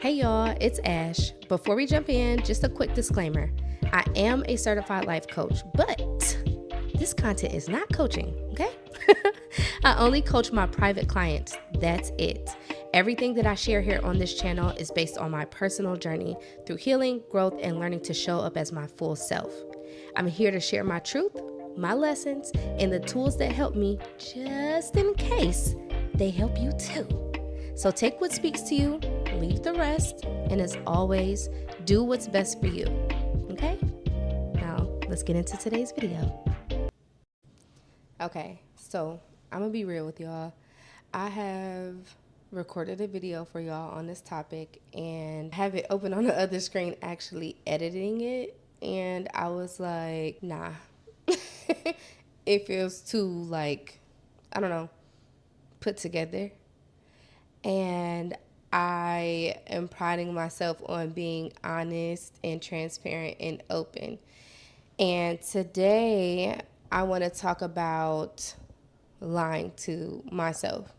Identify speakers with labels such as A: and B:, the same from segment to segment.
A: Hey y'all, it's Ash. Before we jump in, just a quick disclaimer. I am a certified life coach, but this content is not coaching, okay? I only coach my private clients. That's it. Everything that I share here on this channel is based on my personal journey through healing, growth, and learning to show up as my full self. I'm here to share my truth, my lessons, and the tools that help me just in case they help you too. So take what speaks to you, leave the rest, and as always, do what's best for you. Okay? Now, let's get into today's video. Okay, so I'm gonna be real with y'all. I have recorded a video for y'all on this topic and have it open on the other screen actually editing it, and I was like, nah. It feels too like, I don't know, put together. And I am priding myself on being honest and transparent and open. And today I want to talk about lying to myself.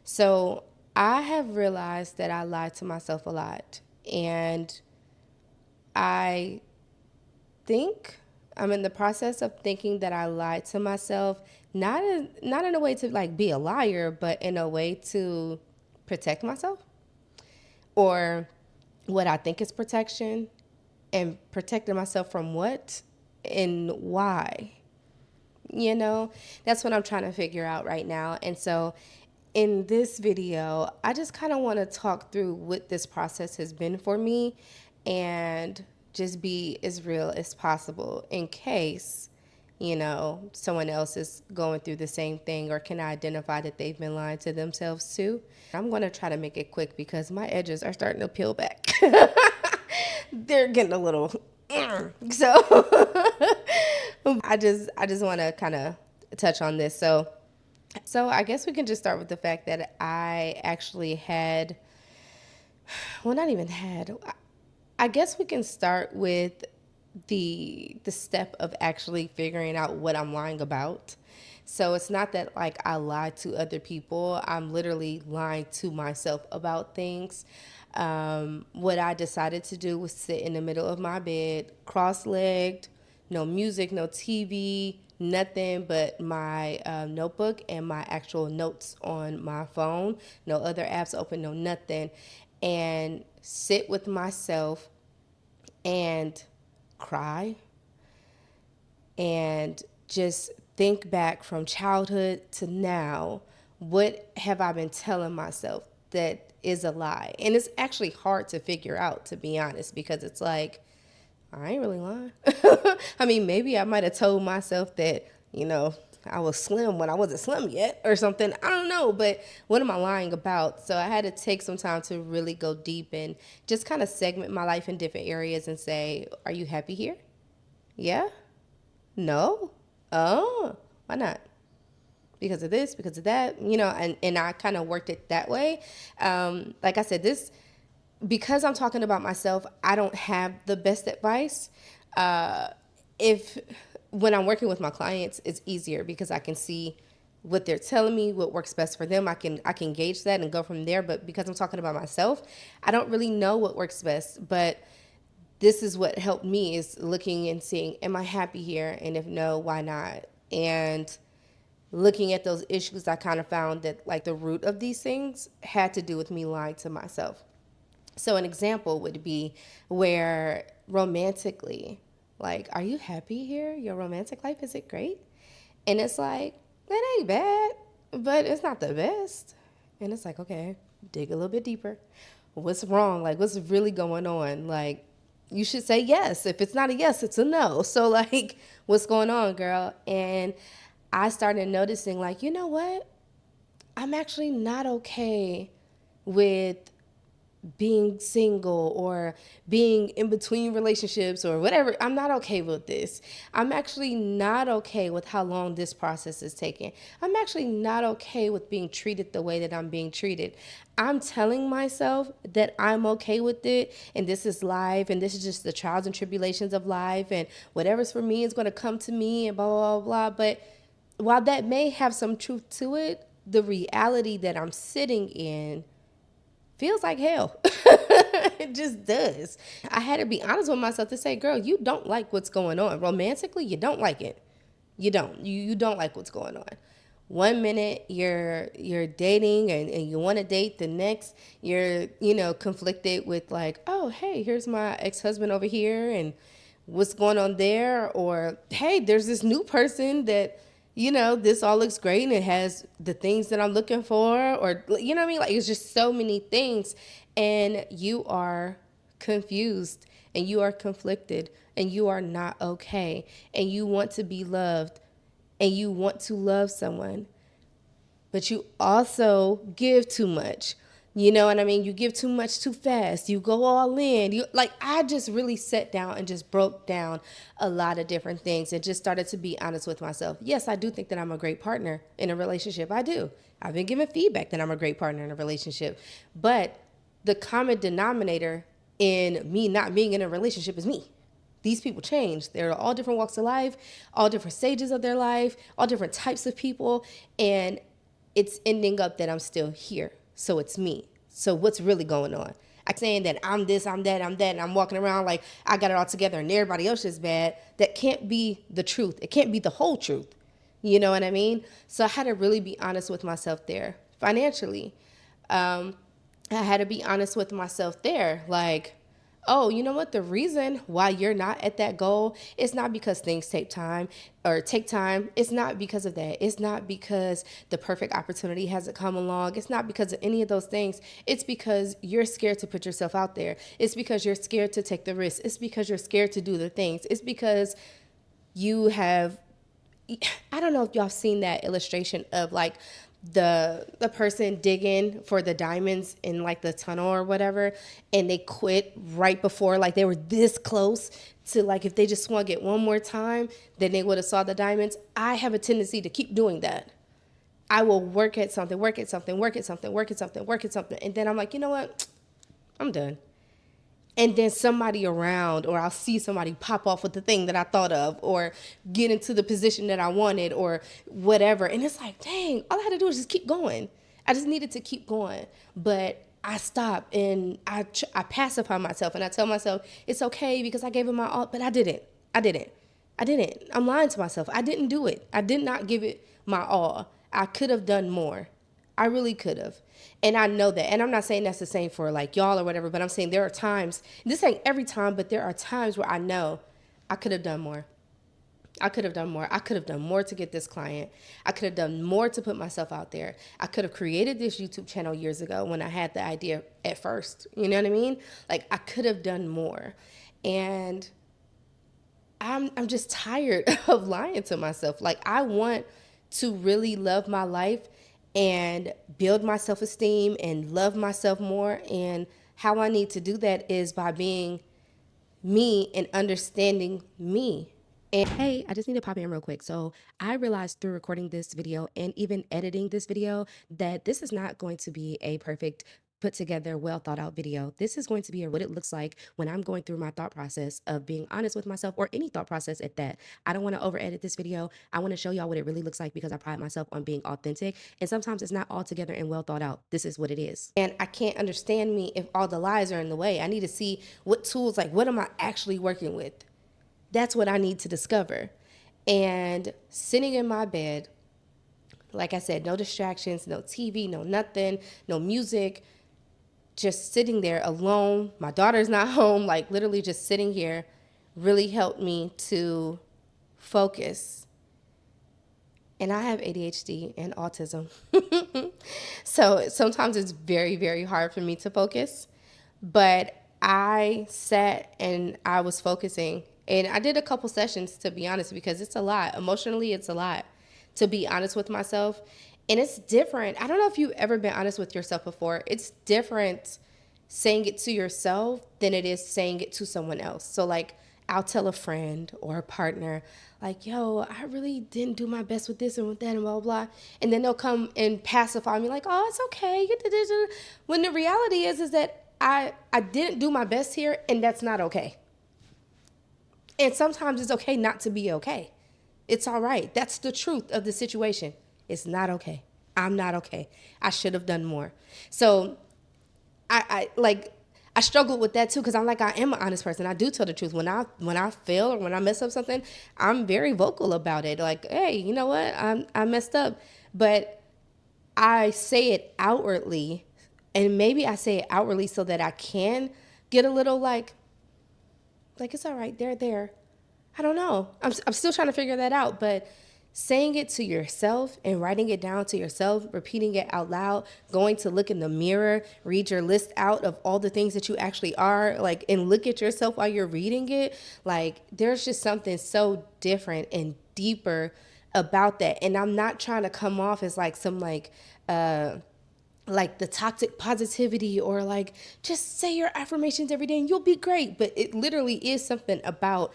A: So I have realized that I lie to myself a lot. And I think I'm in the process of thinking that I lied to myself, not in a way to like be a liar, but in a way to protect myself or what I think is protection, and protecting myself from what and why. You know, that's what I'm trying to figure out right now. And so in this video, I just kind of want to talk through what this process has been for me and just be as real as possible in case, someone else is going through the same thing or can identify that they've been lying to themselves too. I'm going to try to make it quick because my edges are starting to peel back. They're getting a little so I just want to kind of touch on this. So I guess we can just start with the fact that I actually had, well, not even had. I guess we can start with the step of actually figuring out what I'm lying about. So it's not that like I lied to other people. I'm literally lying to myself about things. What I decided to do was sit in the middle of my bed, cross-legged, no music, no TV, nothing but my notebook and my actual notes on my phone. No other apps open, no nothing. And sit with myself and cry and just think back from childhood to now. What have I been telling myself that is a lie? And it's actually hard to figure out, to be honest, because it's like, I ain't really lying. I mean, maybe I might have told myself that, I was slim when I wasn't slim yet or something. I don't know, but what am I lying about? So I had to take some time to really go deep and just kind of segment my life in different areas and say, are you happy here? Yeah? No? Oh, why not? Because of this, because of that, and I kind of worked it that way. Like I said, because I'm talking about myself, I don't have the best advice. If when I'm working with my clients, it's easier because I can see what they're telling me, what works best for them. I can gauge that and go from there. But because I'm talking about myself, I don't really know what works best. But this is what helped me is looking and seeing, am I happy here? And if no, why not? And looking at those issues, I kind of found that like the root of these things had to do with me lying to myself. So an example would be where romantically, like, are you happy here? Your romantic life, is it great? And it's like, that ain't bad, but it's not the best. And it's like, okay, dig a little bit deeper. What's wrong? Like, what's really going on? Like, you should say yes. If it's not a yes, it's a no. So, like, what's going on, girl? And I started noticing, like, you know what? I'm actually not okay with being single or being in between relationships or whatever. I'm not okay with this. I'm actually not okay with how long this process is taking. I'm actually not okay with being treated the way that I'm being treated. I'm telling myself that I'm okay with it and this is life and this is just the trials and tribulations of life and whatever's for me is going to come to me and blah, blah, blah, blah. But while that may have some truth to it, the reality that I'm sitting in feels like hell. It just does. I had to be honest with myself to say, girl, you don't like what's going on. Romantically, you don't like it. You don't. You don't like what's going on. One minute you're dating and you want to date, the next you're, conflicted with like, oh, hey, here's my ex-husband over here and what's going on there, or hey, there's this new person that, this all looks great and it has the things that I'm looking for, or you know what I mean? Like, it's just so many things, and you are confused and you are conflicted and you are not okay, and you want to be loved and you want to love someone, but you also give too much. You know what I mean? You give too much too fast. You go all in. I just really sat down and just broke down a lot of different things and just started to be honest with myself. Yes, I do think that I'm a great partner in a relationship. I do. I've been given feedback that I'm a great partner in a relationship. But the common denominator in me not being in a relationship is me. These people change. They're all different walks of life, all different stages of their life, all different types of people. And it's ending up that I'm still here. So it's me. So what's really going on? I'm saying that I'm this, I'm that, and I'm walking around like I got it all together and everybody else is bad. That can't be the truth. It can't be the whole truth. You know what I mean? So I had to really be honest with myself there. Financially, I had to be honest with myself there. Like, oh, you know what? The reason why you're not at that goal is not because things take time or take time. It's not because of that. It's not because the perfect opportunity hasn't come along. It's not because of any of those things. It's because you're scared to put yourself out there. It's because you're scared to take the risk. It's because you're scared to do the things. It's because you have, I don't know if y'all seen that illustration of like the person digging for the diamonds in like the tunnel or whatever, and they quit right before, like they were this close to, like, if they just swung it one more time, then they would have saw the diamonds. I have a tendency to keep doing that. I will work at something, work at something, work at something, work at something, work at something, and then I'm like, you know what? I'm done. And then somebody around, or I'll see somebody pop off with the thing that I thought of, or get into the position that I wanted, or whatever. And it's like, dang, all I had to do was just keep going. I just needed to keep going. But I stop and I pacify myself and I tell myself it's okay because I gave it my all, but I didn't. I didn't. I didn't. I'm lying to myself. I didn't do it. I did not give it my all. I could have done more. I really could have. And I know that. And I'm not saying that's the same for like y'all or whatever, but I'm saying there are times, this ain't every time, but there are times where I know I could have done more. I could have done more. I could have done more to get this client. I could have done more to put myself out there. I could have created this YouTube channel years ago when I had the idea at first. You know what I mean? Like, I could have done more. And I'm just tired of lying to myself. Like, I want to really love my life and build my self-esteem and love myself more. And how I need to do that is by being me and understanding me. And hey, I just need to pop in real quick. So I realized through recording this video and even editing this video that this is not going to be a perfect put together, well thought out video. This is going to be what it looks like when I'm going through my thought process of being honest with myself, or any thought process at that. I don't want to over edit this video. I want to show y'all what it really looks like because I pride myself on being authentic. And sometimes it's not all together and well thought out. This is what it is. And I can't understand me if all the lies are in the way. I need to see what tools, like what am I actually working with? That's what I need to discover. And sitting in my bed, like I said, no distractions, no TV, no nothing, no music, just sitting there alone. My daughter's not home, like literally just sitting here really helped me to focus. And I have ADHD and autism. So sometimes it's very, very hard for me to focus. But I sat and I was focusing. And I did a couple sessions, to be honest, because it's a lot. Emotionally, it's a lot, to be honest with myself. And it's different. I don't know if you've ever been honest with yourself before. It's different saying it to yourself than it is saying it to someone else. So like, I'll tell a friend or a partner, like, yo, I really didn't do my best with this and with that and blah, blah, blah. And then they'll come and pacify me like, oh, it's okay. When the reality is that I didn't do my best here, and that's not okay. And sometimes it's okay not to be okay. It's all right. That's the truth of the situation. It's not okay. I'm not okay. I should have done more. So I like I struggled with that too because I'm like I am an honest person. I do tell the truth when I fail or when I mess up something. I'm very vocal about it. Like, hey, you know what? I messed up, but I say it outwardly, and maybe I say it outwardly so that I can get a little like it's all right. They're there. I don't know. I'm still trying to figure that out, but saying it to yourself and writing it down to yourself, repeating it out loud, going to look in the mirror, read your list out of all the things that you actually are, like, and look at yourself while you're reading it. Like, there's just something so different and deeper about that. And I'm not trying to come off as like some like the toxic positivity or like just say your affirmations every day and you'll be great. But it literally is something about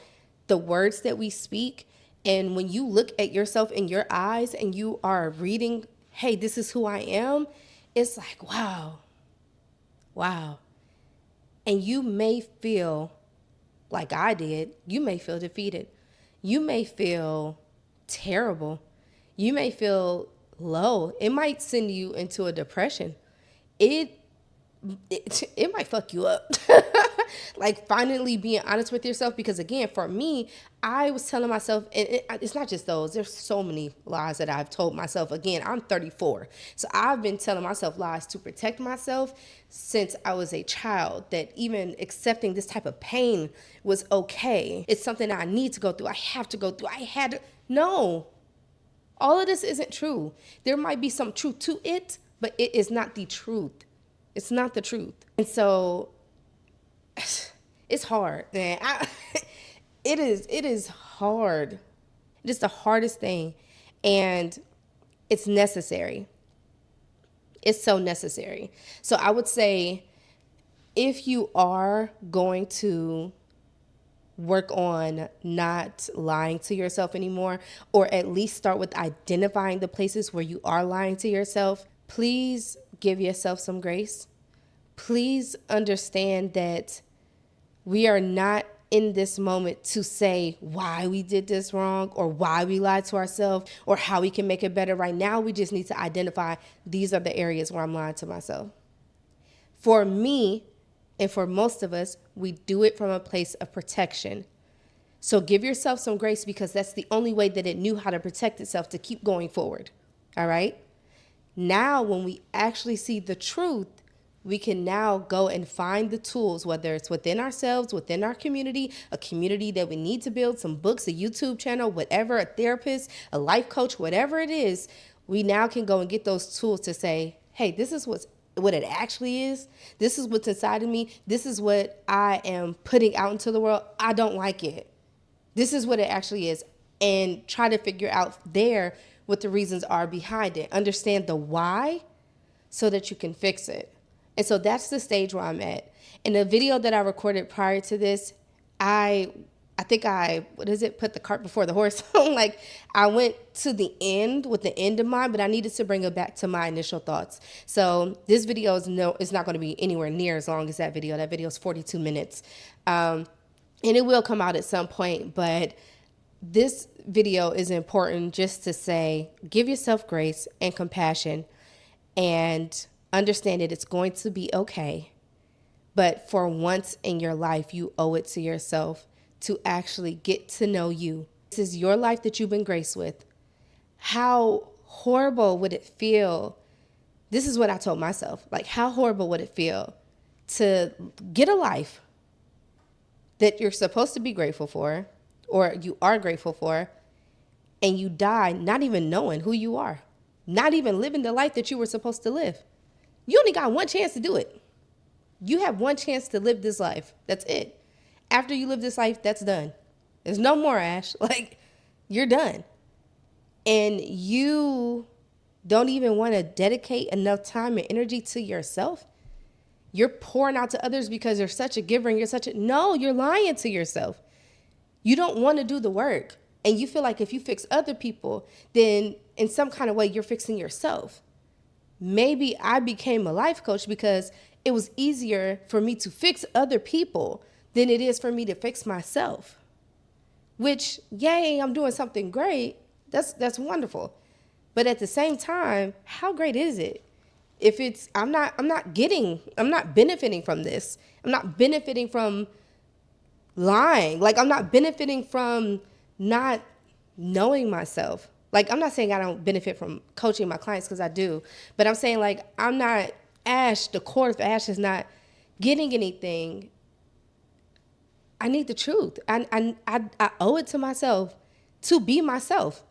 A: the words that we speak. And when you look at yourself in your eyes and you are reading, hey, this is who I am, it's like, wow, wow. And you may feel like I did, you may feel defeated. You may feel terrible. You may feel low. It might send you into a depression. It it might fuck you up. Like finally being honest with yourself, because again, for me, I was telling myself, and it's not just those, there's so many lies that I've told myself. Again, I'm 34, so I've been telling myself lies to protect myself since I was a child, that even accepting this type of pain was okay. It's something that I need to go through, I have to go through, no, all of this isn't true. There might be some truth to it, but it is not the truth. It's not the truth. And so it's hard, man. It is hard. It is the hardest thing. And it's necessary. It's so necessary. So I would say if you are going to work on not lying to yourself anymore, or at least start with identifying the places where you are lying to yourself, please give yourself some grace. Please understand that we are not in this moment to say why we did this wrong or why we lied to ourselves or how we can make it better. Right now, we just need to identify these are the areas where I'm lying to myself. For me, and for most of us, we do it from a place of protection. So give yourself some grace, because that's the only way that it knew how to protect itself to keep going forward. All right? Now, when we actually see the truth, we can now go and find the tools, whether it's within ourselves, within our community, a community that we need to build, some books, a YouTube channel, whatever, a therapist, a life coach, whatever it is. We now can go and get those tools to say, hey, this is what it actually is. This is what's inside of me. This is what I am putting out into the world. I don't like it. This is what it actually is. And try to figure out there what the reasons are behind it. Understand the why so that you can fix it. And so that's the stage where I'm at. In the video that I recorded prior to this, I think put the cart before the horse. Like, I went to the end with the end in mind, but I needed to bring it back to my initial thoughts. So this video is not going to be anywhere near as long as that video. That video is 42 minutes. And it will come out at some point, but this video is important just to say, give yourself grace and compassion and understand that it's going to be okay. But for once in your life, you owe it to yourself to actually get to know you. This is your life that you've been graced with. How horrible would it feel? This is what I told myself. Like, how horrible would it feel to get a life that you're supposed to be grateful for, or you are grateful for, and you die not even knowing who you are, not even living the life that you were supposed to live? You only got one chance to do it. You have one chance to live this life. That's it. After you live this life, that's done. There's no more, Ash. Like, you're done. And you don't even want to dedicate enough time and energy to yourself. You're pouring out to others because you're such a giver and no, you're lying to yourself. You don't want to do the work. And you feel like if you fix other people, then in some kind of way, you're fixing yourself. Maybe I became a life coach because it was easier for me to fix other people than it is for me to fix myself. Which, yay, I'm doing something great. That's wonderful. But at the same time, how great is it? If it's, I'm not benefiting from this. I'm not benefiting from lying. Like, I'm not benefiting from not knowing myself. Like, I'm not saying I don't benefit from coaching my clients, because I do, but I'm saying, like, I'm not Ash, the court of Ash is not getting anything. I need the truth. I owe it to myself to be myself.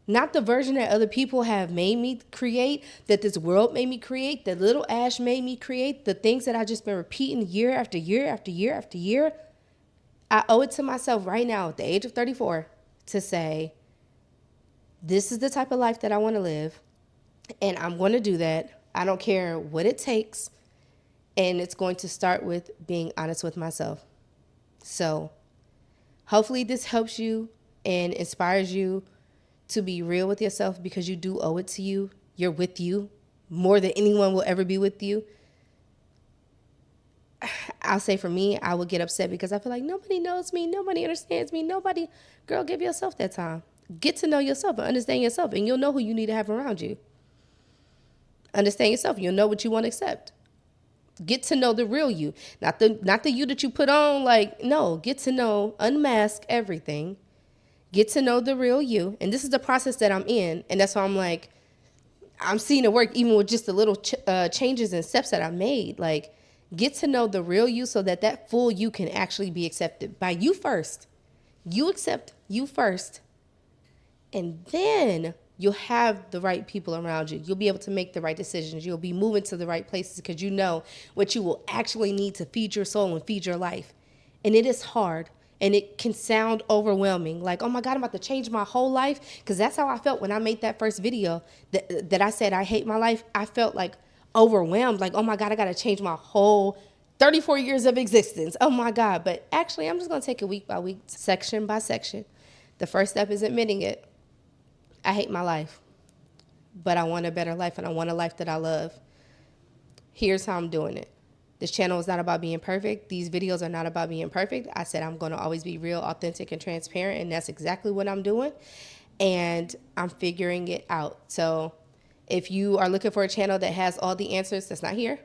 A: Not the version that other people have made me create, that this world made me create, that little Ash made me create, the things that I've just been repeating year after year after year after year. I owe it to myself right now at the age of 34 to say, this is the type of life that I want to live, and I'm going to do that. I don't care what it takes, and it's going to start with being honest with myself. So hopefully this helps you and inspires you to be real with yourself, because you do owe it to you. You're with you more than anyone will ever be with you. I'll say for me, I would get upset because I feel like nobody knows me. Nobody understands me. Nobody. Girl, give yourself that time. Get to know yourself and understand yourself, and you'll know who you need to have around you. Understand yourself. You'll know what you want to accept. Get to know the real you, not the you that you put on. Like, no, get to know, unmask everything. Get to know the real you. And this is the process that I'm in. And that's why I'm like, I'm seeing it work even with just the little changes and steps that I made. Like, get to know the real you so that that full you can actually be accepted by you first. You accept you first. And then you'll have the right people around you. You'll be able to make the right decisions. You'll be moving to the right places because you know what you will actually need to feed your soul and feed your life. And it is hard. And it can sound overwhelming. Like, oh my God, I'm about to change my whole life. Because that's how I felt when I made that first video that I said I hate my life. I felt like overwhelmed. Like, oh my God, I got to change my whole 34 years of existence. Oh my God. But actually, I'm just going to take it week by week, section by section. The first step is admitting it. I hate my life, but I want a better life, and I want a life that I love. Here's how I'm doing it. This channel is not about being perfect. These videos are not about being perfect. I said I'm going to always be real, authentic, and transparent, and that's exactly what I'm doing, and I'm figuring it out. So if you are looking for a channel that has all the answers, that's not here.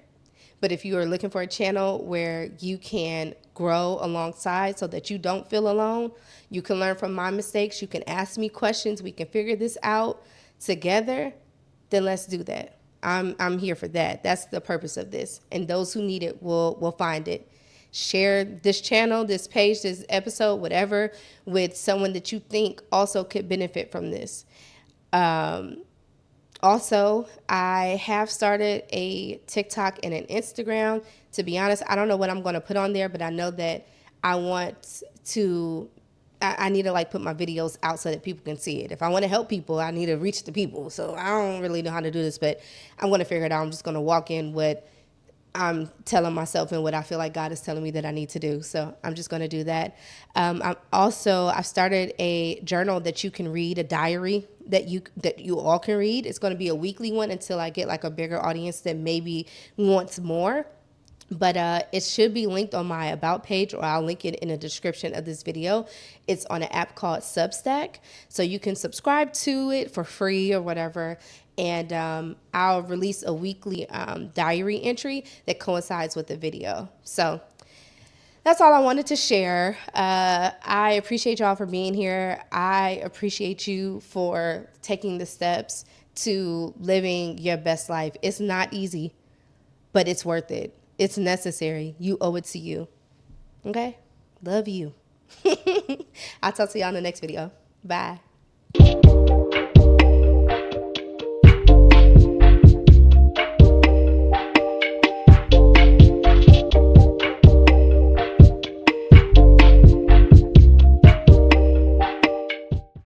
A: But if you are looking for a channel where you can grow alongside so that you don't feel alone, you can learn from my mistakes, you can ask me questions, we can figure this out together, then let's do that. I'm here for that. That's the purpose of this. And those who need it will find it. Share this channel, this page, this episode, whatever, with someone that you think also could benefit from this. Also, I have started a TikTok and an Instagram. To be honest, I don't know what I'm going to put on there, but I know that I need to like put my videos out so that people can see it. If I want to help people, I need to reach the people. So I don't really know how to do this, but I'm going to figure it out. I'm just going to walk in what I'm telling myself and what I feel like God is telling me that I need to do. So I'm just going to do that. I've started a journal that you can read, a diary that you all can read. It's going to be a weekly one until I get like a bigger audience that maybe wants more. But it should be linked on my About page, or I'll link it in the description of this video. It's on an app called Substack. So you can subscribe to it for free or whatever. And I'll release a weekly diary entry that coincides with the video. So that's all I wanted to share. I appreciate y'all for being here. I appreciate you for taking the steps to living your best life. It's not easy, but it's worth it. It's necessary. You owe it to you. Okay? Love you. I'll talk to y'all in the next video. Bye.